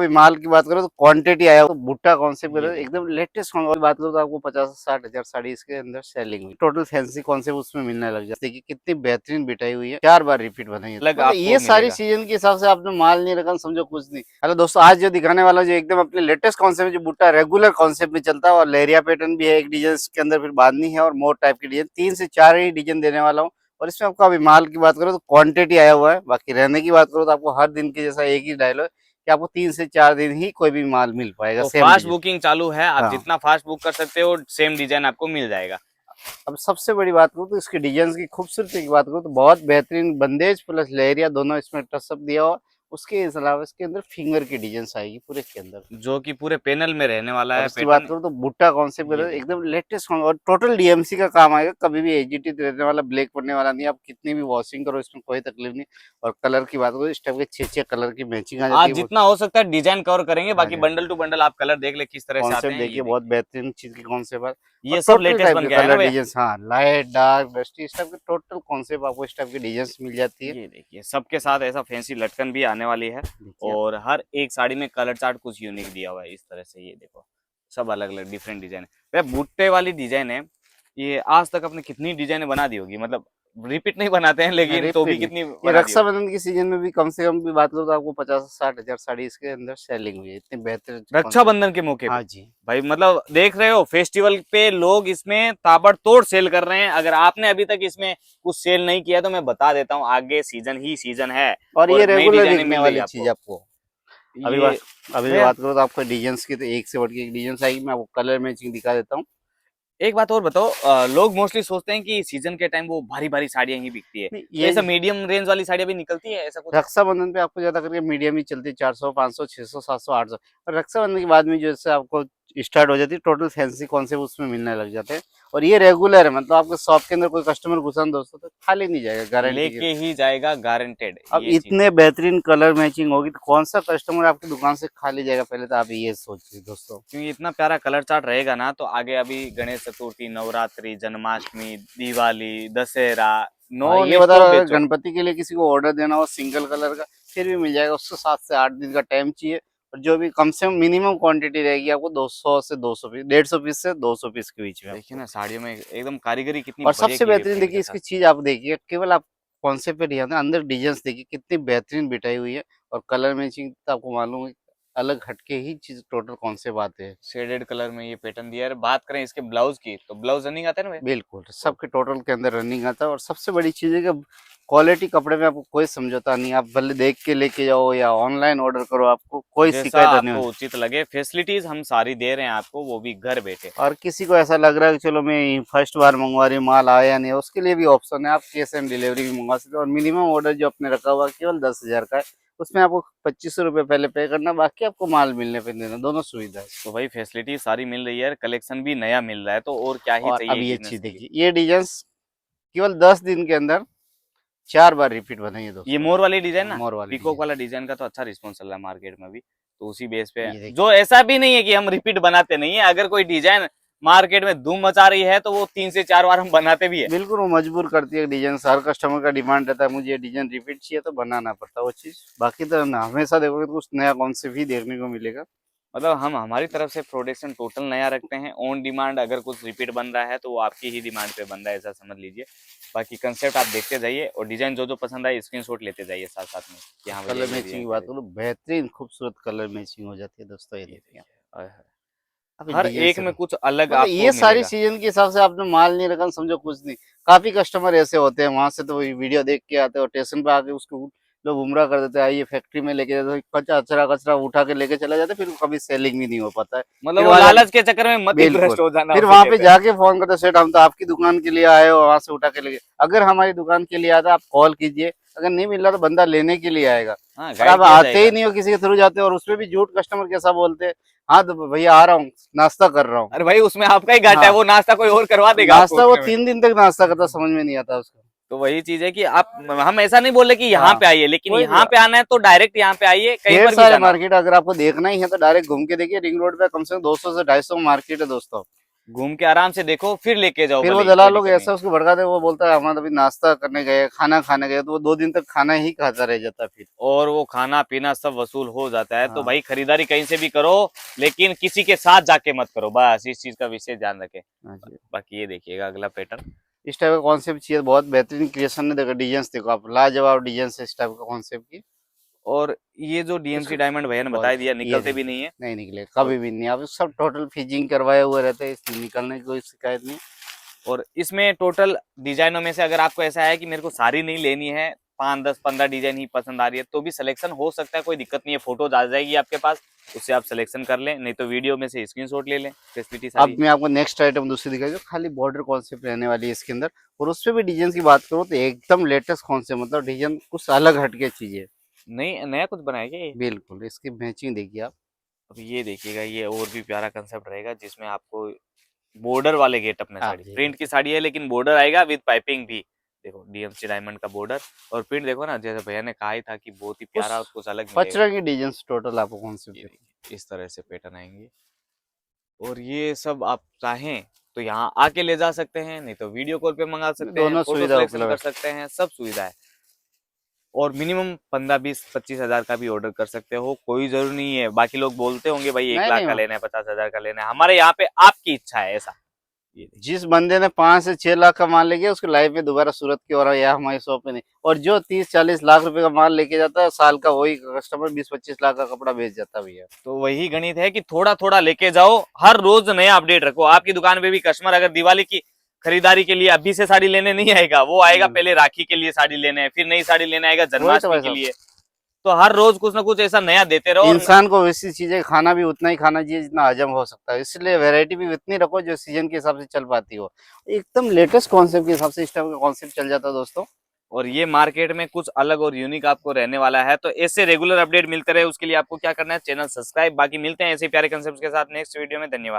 कोई माल की बात करो तो क्वांटिटी आया तो भुट्टा कॉन्सेप्ट करो एकदम लेटेस्ट बात करो तो आपको 50 से 60 हजार साड़ी इसके अंदर सेलिंग हुई। टोटल फैंसी कॉन्सेप्ट उसमें मिलने लग जाता है। देखिए कितनी बेहतरीन बिटाई हुई है, 4 बार रिपीट बनाई है। अलग मतलब आपको ये सारी मिलेगा। सीजन के हिसाब से आपने माल नहीं रखा समझो कुछ नहीं। हेलो दोस्तों, आज जो दिखाने वाला जो एकदम अपने लेटेस्ट कॉन्सेप्ट जो भुट्टा रेगुलर कॉन्सेप्ट में चलता है और लेरिया पैटर्न भी है एक डिजाइन के अंदर, फिर बांधनी है और मोर टाइप की डिजाइन, 3 से 4 ही डिजाइन देने वाला हूँ। और इसमें आपको अभी माल की बात करो तो क्वांटिटी आया हुआ है। बाकी रहने की बात करो तो आपको हर दिन के जैसा एक ही डायलॉग कि आपको 3 से 4 दिन ही कोई भी माल मिल पाएगा तो सेम फास्ट डिजाइन। बुकिंग चालू है, आप हाँ, जितना फास्ट बुक कर सकते हो सेम डिजाइन आपको मिल जाएगा। अब सबसे बड़ी बात करूँ तो इसके डिजाइन की खूबसूरती की बात करूँ तो बहुत बेहतरीन बंदेज प्लस लेरिया दोनों इसमें टचअप दिया हुआ। उसके अलावा इसके अंदर फिंगर की डिजाइन आएगी पूरे के अंदर। जो कि पूरे पैनल में रहने वाला और है इसकी बात पैटर्न। करूँ तो भुट्टा कॉन्सेप्ट ये देखिए, एकदम लेटेस्ट और टोटल डीएमसी का काम आएगा। कभी भी एजीटी रहने वाला, ब्लैक पड़ने वाला नहीं। आप कितनी भी वॉशिंग करो इसमें कोई तकलीफ नहीं। और कलर की बात करो इस टाइप के 6 6 कलर की मैचिंग आ जाती आज है। जितना हो सकता है डिजाइन कवर करेंगे, हाँ बाकी जी, बंडल टू बंडल आप कलर देख ले किस तरह से आते कॉन्सेप्ट हैं। ये देखिए बहुत देखिए, बेहतरीन चीज की कॉन्सेप्ट है। और ये सब टोटल लेटेस्ट टाइप बन के के आया ना कलर भैया। डिजाइन, हाँ, लाइट डार्क डस्टी इस टाइप के टोटल कॉन्सेप्ट आपको इस टाइप की डिजाइन मिल जाती है। ये देखिए, सबके साथ ऐसा फैंसी लटकन भी आने वाली है। देखिए और हर एक साड़ी में कलर चार्ट कुछ यूनिक दिया हुआ है इस तरह से। ये देखो, सब अलग अलग डिफरेंट डिजाइन है भैया। भुट्टे वाली डिजाइन है ये, आज तक अपने कितनी डिजाइन बना दी होगी, मतलब रिपीट नहीं बनाते हैं लेकिन तो भी रिपीट नहीं, कितनी ये बना दी होगी। रक्षाबंधन की सीजन में भी कम से कम भी बात करो तो आपको 50 से 60 हजार साड़ी इसके अंदर सेलिंग हुई है। इतनी बेहतर कॉन्सेप्ट। रक्षाबंधन के मौके पे हाँ जी, भाई, मतलब देख रहे हो फेस्टिवल पे लोग इसमें ताबड़तोड़ सेल कर रहे हैं। अगर आपने अभी तक इसमें कुछ सेल नहीं किया तो मैं बता देता हूँ, आगे सीजन ही सीजन है और ये और नई रेगुलर डिजाइनें बिकने मिल रही है वाली चीज आपको। आपको। ये अभी जो भैया, बात करो तो आपको डिजाइन की तो एक से बढ़ के एक डिजाइन आएगी। मैं आपको कलर मैचिंग दिखा देता हूँ। एक बात और बताओ, लोग मोस्टली सोचते हैं कि सीजन के टाइम वो भारी भारी साड़ियां ही बिकती है, नहीं, तो ये ऐसा मीडियम रेंज वाली साड़ियां भी निकलती है ऐसा कुछ? रक्षाबंधन पे आपको ज्यादा करके मीडियम ही चलती है, 400 500 600 700 800। और रक्षाबंधन के बाद में जैसे आपको स्टार्ट हो जाती है टोटल फैंसी कॉन्सेप्ट उसमें मिलने लग जाते हैं। और ये रेगुलर है, मतलब आपके शॉप के अंदर कोई कस्टमर घुसा ना दोस्तों तो खाली नहीं जाएगा, गारंटी के। लेके ही जाएगा, गारंटेड अब ये चीज है। इतने बेहतरीन कलर मैचिंग होगी तो कौन सा कस्टमर आपकी दुकान से खाली जाएगा, पहले तो आप ये सोचिए दोस्तों। क्योंकि इतना प्यारा कलर चार्ट रहेगा ना, तो आगे अभी गणेश चतुर्थी, नवरात्रि, जन्माष्टमी, दिवाली, दशहरा, हाँ, नॉन ये बता स्टॉप रहा अगर बेचो। गणपति के लिए किसी को ऑर्डर देना हो सिंगल कलर का फिर भी मिल जाएगा। उसको 7 से 8 दिन का टाइम चाहिए। और जो भी कम से कम मिनिमम क्वांटिटी रहेगी आपको 200 से 200 पीस, 150 पीस से 200 पीस के बीच में देखिए आपको। ना, साड़ियों में एकदम कारीगरी कितनी और बढ़िया सबसे की हुई है बेहतरीन प्रिंट देखिए के इसकी साथ। चीज आप देखिए, केवल आप कॉन्सेप्ट पे ध्यान दें, अंदर डिजाइन देखिए कितनी बेहतरीन बिठाई हुई है। और कलर मैचिंग तो आपको मालूम है, अलग हटके ही चीज टोटल कॉन्सेप्ट आते हैं। शेडेड कलर में ये पैटर्न दिया है। बात करें इसके ब्लाउज की, तो ब्लाउज रनिंग आता है ना भैया? बिल्कुल तो सबके टोटल के अंदर रनिंग आता है। और सबसे बड़ी चीज है कि क्वालिटी कपड़े में आपको कोई समझौता नहीं। आप भले देख के लेके जाओ या ऑनलाइन ऑर्डर करो, आपको कोई जैसा शिकायत नहीं आपको होगी। उचित लगे, फैसिलिटीज हम सारी दे रहे हैं आपको, वो भी घर बैठे। और किसी को ऐसा लग रहा है कि चलो मैं फर्स्ट बार मंगवा रही हूँ माल आया नहीं, उसके लिए भी ऑप्शन है। आप कैश ऑन डिलीवरी भी मंगवा सकते हो। और मिनिमम ऑर्डर जो आपने रखा हुआ केवल 10 हजार का है, उसमें आपको 2500 रुपये पहले पे करना, बाकी आपको माल मिलने पे देना, दोनों सुविधा है। तो भाई फैसिलिटी सारी मिल रही है, कलेक्शन भी नया मिल रहा है, तो और क्या ही और चाहिए अब एक ये बिजनेस चीज के लिए। देखिए, ये डिजाइन केवल 10 दिन के अंदर 4 बार रिपीट बनाइए ये दोस्तों। मोर वाली डिजाइन ना, मोर वाली पीकॉक डिजाइन वाला डिजाइन का तो अच्छा रिस्पॉन्स चल रहा है मार्केट में भी, तो उसी बेस पे ये जो देखिए, ऐसा भी नहीं है कि हम रिपीट बनाते नहीं है। अगर कोई डिजाइन मार्केट में धूम मचा रही है तो वो 3 से 4 बार हम बनाते भी है। बिल्कुल वो मजबूर करती है डिजाइन। हर कस्टमर का डिमांड रहता है मुझे ये डिजाइन रिपीट चाहिए तो बनाना पड़ता है वो चीज। बाकी तो ना, हमेशा देखोगे तो कुछ नया कॉन्सेप्ट ही देखने को मिलेगा। मतलब हम हमारी तरफ से प्रोडक्शन टोटल नया रखते हैं, ऑन डिमांड। अगर कुछ रिपीट बन रहा है तो वो आपकी ही डिमांड पे बन रहा है, ऐसा समझ लीजिए। बाकी कंसेप्ट आप देखते जाइए और डिजाइन जो जो पसंद आए स्क्रीनशॉट लेते जाइए साथ साथ में कि हाँ भैया कलर ये मैचिंग डिजाइन की बात खरीद। करूँ, बेहतरीन खूबसूरत कलर मैचिंग हो जाती है दोस्तों, ये ये देखिए। देखिए, आय हाय। अभी हर डिजाइन एक से में कुछ अलग मतलब आपको ये सारी मिलेगा। सीजन के हिसाब से आपने माल नहीं रखा समझो कुछ नहीं। काफी कस्टमर ऐसे होते हैं वहां से तो वही वीडियो देख के आते हैं और स्टेशन पे आके उसको लोग गुमराह कर देते हैं। आइए फैक्ट्री में लेके जाते हैं, कचरा कचरा उठा के लेके चला जाता है, फिर कभी सेलिंग भी नहीं हो पाता है। मतलब फिर वो वहां जाके लालच के चक्कर में मत ही बिल्कुल, भ्रष्ट हो जाना, फिर उसे वहां पे कहते हैं। जाके फोन करते हैं, सेठ हम तो आपकी दुकान के लिए आए हो, वहां से उठा के लेके। अगर हमारी दुकान के लिए आता आप कॉल कीजिए, अगर नहीं मिल रहा तो बंदा लेने के लिए आएगा। हाँ, और आप गाइड किया आते ही जाएगा। नहीं हो, किसी के थ्रू जाते हो और उसमें भी झूठ कस्टमर कैसा बोलते हैं, हाँ तो भैया आ रहा हूँ, नाश्ता कर रहा हूँ। अरे भाई, उसमें आपका ही घाटा है, हाँ, वो नाश्ता कोई और करवा देगा आपको नाश्ता वो उतने में। 3 दिन तक नाश्ता करता, समझ में नहीं आता उसको। तो वही चीज है कि आप, हम ऐसा नहीं बोल रहे कि यहाँ हाँ, पे आइए, लेकिन कोई यहाँ भी पे आना है तो डायरेक्ट यहाँ पे आइए, कहीं ढेर पर भी सारे जाना हो। मार्केट अगर आपको देखना ही है तो डायरेक्ट घूम के देखिए। रिंग रोड पे कम से कम 200 से 250 मार्केट है दोस्तों। घूम के आराम से देखो फिर लेके जाओ। फिर वो भले, दलाल कोई लोग दिक्कत ऐसा उसको भड़का दे, वो बोलता है हम अभी नाश्ता करने गए, खाना खाने गए, तो वो 2 दिन तक खाना ही खाता रह जाता है फिर। और वो खाना पीना सब वसूल हो जाता है। तो हाँ। भाई खरीदारी कहीं से भी करो, लेकिन किसी के साथ जाके मत करो, बस इस चीज का विशेष ध्यान रखें। हाँ जी। बाकी ये देखिएगा अगला पैटर्न। इस टाइप का कॉन्सेप्ट चाहिए, बहुत बेहतरीन क्रिएशन है। देखो डिजाइन देखो आप, लाजवाब डिजाइन है इस टाइप का कॉन्सेप्ट की। और ये जो डीएमसी डायमंड भैया ने बता दिया, ये निकलते भी देखिए, नहीं है। नहीं निकले और कभी भी नहीं, आप सब टोटल फिजिंग करवाए हुए रहते हैं, इसलिए निकलने की कोई शिकायत नहीं। और इसमें टोटल डिजाइनों में से अगर आपको ऐसा है कि मेरे को सारी नहीं लेनी है, 5 10 15 डिजाइन ही पसंद आ रही है, तो भी सिलेक्शन हो सकता है, कोई दिक्कत नहीं है। फोटोज आ जाएगी आपके पास, उससे आप सिलेक्शन कर लें, नहीं तो वीडियो में से स्क्रीनशॉट ले लें, फैसिलिटी सारी। अब मैं आपको नेक्स्ट आइटम दूसरी दिखाई, जो खाली बॉर्डर कॉन्सेप्ट रहने वाली है इसके अंदर, और उस पे भी डिजाइन की बात करो तो एकदम लेटेस्ट कॉन्सेप्ट, मतलब डिजाइन कुछ अलग हटके चीज है। नहीं, नया कुछ बनाया क्या ये? बिल्कुल, इसकी मैचिंग देखिए आप। अब ये देखिएगा, ये और भी प्यारा कंसेप्ट रहेगा, जिसमें आपको बॉर्डर वाले गेटअप में हाँ साड़ी, जी। प्रिंट की साड़ी है लेकिन बॉर्डर आएगा विद पाइपिंग भी। देखो डीएमसी डायमंड का बॉर्डर, और प्रिंट देखो ना, जैसे भैया ने कहा ही था कि बहुत ही प्यारा और कुछ अलग मिलेगा। पचरा की डिजाइन टोटल आपको ये कॉन्सेप्ट। देखिए, इस तरह से पैटर्न आएंगे। और ये सब आप चाहें तो यहाँ आके ले जा सकते हैं, नहीं तो वीडियो कॉल पे मंगा सकते हैं, दोनों फोटो सुविधा सिलेक्शन उपलब्ध कर है। सकते हैं, सब सुविधा है। और मिनिमम 15 20 25 हजार का भी ऑर्डर कर सकते हो, कोई जरूरी नहीं है। बाकी लोग बोलते होंगे भाई 1 नहीं लाख नहीं, का लेना है, 50 हजार का लेना है, हमारे यहाँ पे आपकी इच्छा है ऐसा। ये देखिए। जिस बंदे ने 5 से 6 लाख का माल लेके उसको लाइफ में दोबारा सूरत की और या हमारी शॉप पे नहीं, और जो 30-40 लाख रुपए का माल लेके जाता है साल का, वही कस्टमर 20-25 लाख का कपड़ा बेच जाता है भैया। तो वही गणित है कि थोड़ा थोड़ा लेके जाओ, हर रोज नया अपडेट रखो। आपकी दुकान पे भी कस्टमर अगर दिवाली की खरीदारी के लिए अभी से साड़ी लेने नहीं आएगा, वो आएगा पहले राखी के लिए साड़ी लेने, फिर नई साड़ी लेने आएगा वही तो जन्माष्टमी भाई के साहब, लिए। तो हर रोज कुछ ना कुछ ऐसा नया देते रहो। और इंसान को वैसी चीजें खाना भी उतना ही खाना चाहिए जितना हजम हो सकता है, इसलिए वैरायटी भी उतनी रखो जो सीजन के हिसाब से चल पाती हो। एकदम लेटेस्ट कॉन्सेप्ट के हिसाब से इस टाइप का कॉन्सेप्ट चल जाता है दोस्तों। और ये मार्केट में कुछ अलग और यूनिक आपको रहने वाला है। तो ऐसे रेगुलर अपडेट मिलते रहे, उसके लिए आपको क्या करना है, चैनल सब्सक्राइब। बाकी मिलते हैं ऐसे प्यारे कंसेप्ट के साथ नेक्स्ट वीडियो में। धन्यवाद।